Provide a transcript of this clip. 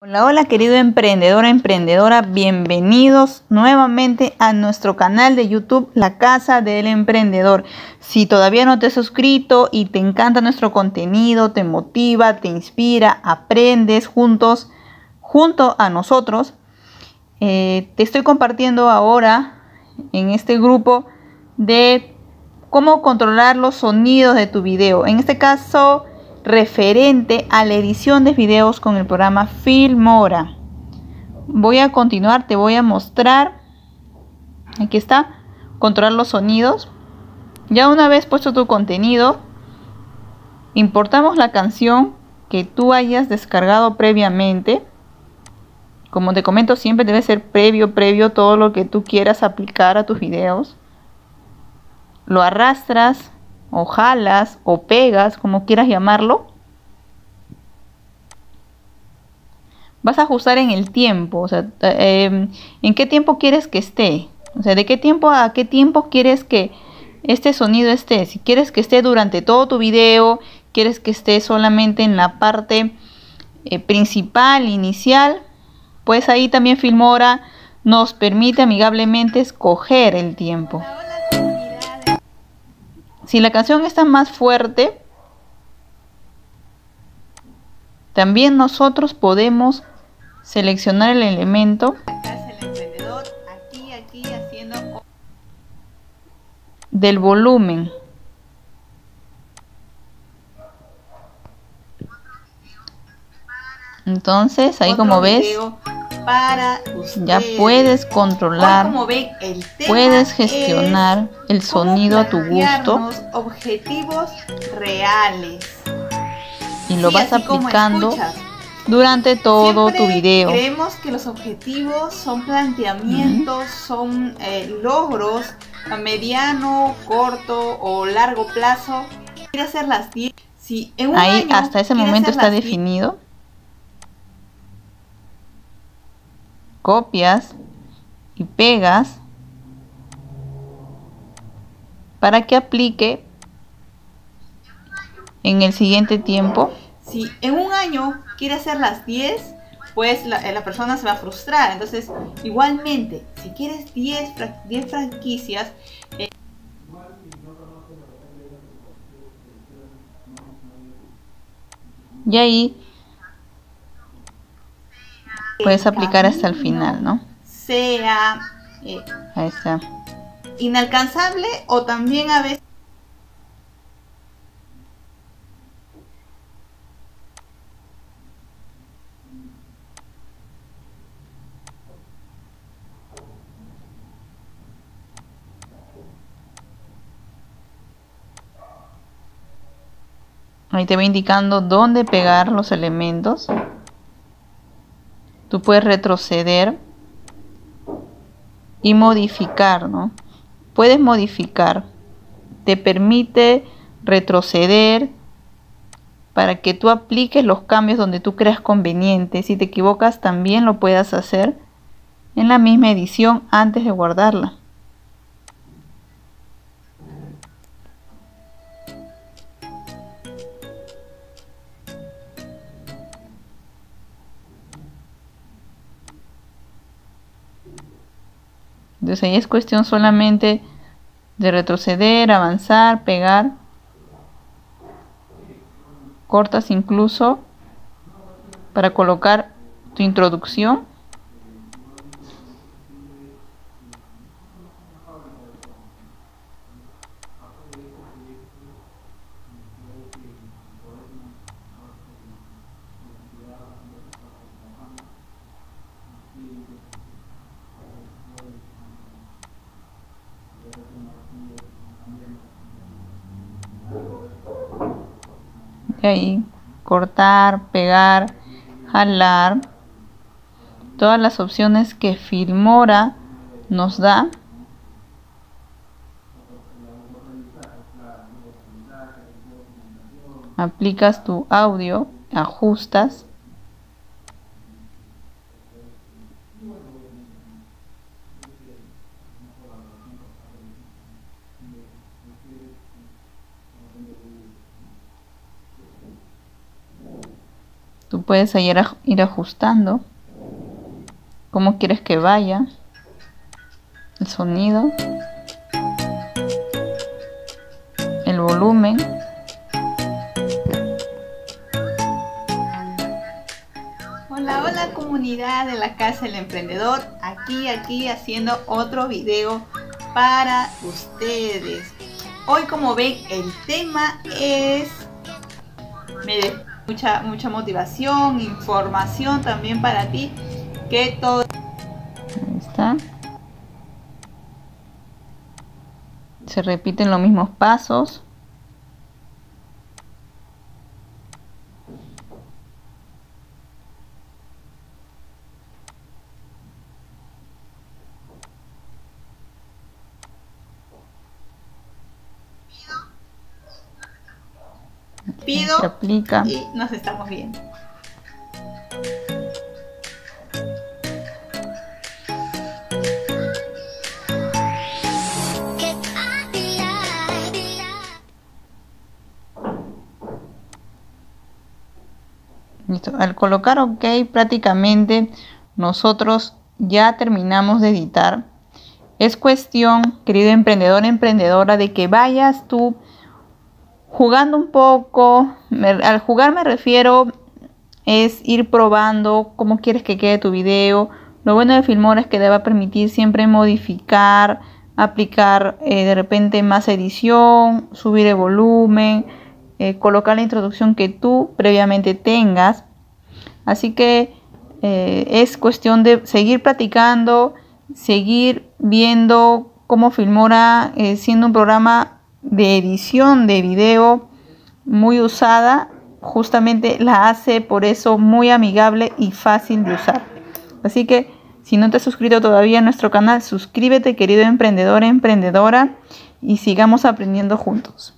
Hola, hola querido emprendedora, bienvenidos nuevamente a nuestro canal de YouTube, La Casa del Emprendedor. Si todavía no te has suscrito y te encanta nuestro contenido, te motiva, te inspira, aprendes junto a nosotros, te estoy compartiendo ahora en este grupo de cómo controlar los sonidos de tu video. En este caso, referente a la edición de videos con el programa Filmora. Voy a continuar, te voy a mostrar. Aquí está, controlar los sonidos. Ya una vez puesto tu contenido, importamos la canción que tú hayas descargado previamente. Como te comento, siempre debe ser previo todo lo que tú quieras aplicar a tus videos. Lo arrastras, o jalas, o pegas, como quieras llamarlo. Vas a ajustar en el tiempo, o sea, en qué tiempo quieres que esté. O sea, de qué tiempo a qué tiempo quieres que este sonido esté. Si quieres que esté durante todo tu video, quieres que esté solamente en la parte principal, inicial, pues ahí también Filmora nos permite amigablemente escoger el tiempo. Si la canción está más fuerte, también nosotros podemos seleccionar el elemento del volumen. Entonces ahí, como ves, ya puedes controlar, puedes gestionar el sonido a tu gusto objetivos reales. y lo vas aplicando durante todo tu video. Creemos que los objetivos son planteamientos, son logros a mediano, corto o largo plazo. Quiere hacer las 10. Si en un ahí año hasta ese momento está definido. Copias y pegas para que aplique en el siguiente tiempo. Si en un año quiere hacer las 10, pues la persona se va a frustrar. Entonces, igualmente, si quieres 10 franquicias, y ahí puedes aplicar hasta el final, ¿no? Sea ahí está. Inalcanzable o también a veces ahí te va indicando dónde pegar los elementos. Tú puedes retroceder y modificar, ¿no? Puedes modificar. Te permite retroceder para que tú apliques los cambios donde tú creas conveniente. Si te equivocas, también lo puedas hacer en la misma edición antes de guardarla. Entonces ahí es cuestión solamente de retroceder, avanzar, pegar. Cortas incluso para colocar tu introducción. Y ahí cortar, pegar, jalar, todas las opciones que Filmora nos da. Aplicas tu audio, ajustas. Tú puedes ir ajustando cómo quieres que vaya el sonido, el volumen. Hola comunidad de la Casa del Emprendedor, aquí haciendo otro video para ustedes. Hoy, como ven, el tema es mucha motivación, información también para ti, que todo. Ahí está. Se repiten los mismos pasos. Pido se aplica y nos estamos viendo. Listo. Al colocar OK, prácticamente nosotros ya terminamos de editar. Es cuestión, querido emprendedor, emprendedora, de que vayas tú jugando un poco. Al jugar me refiero es ir probando cómo quieres que quede tu video. Lo bueno de Filmora es que te va a permitir siempre modificar, aplicar de repente más edición, subir el volumen, colocar la introducción que tú previamente tengas. Así que es cuestión de seguir practicando, seguir viendo cómo Filmora, siendo un programa de edición de video muy usada, justamente la hace por eso muy amigable y fácil de usar. Así que si no te has suscrito todavía a nuestro canal, suscríbete, querido emprendedor, emprendedora, y sigamos aprendiendo juntos.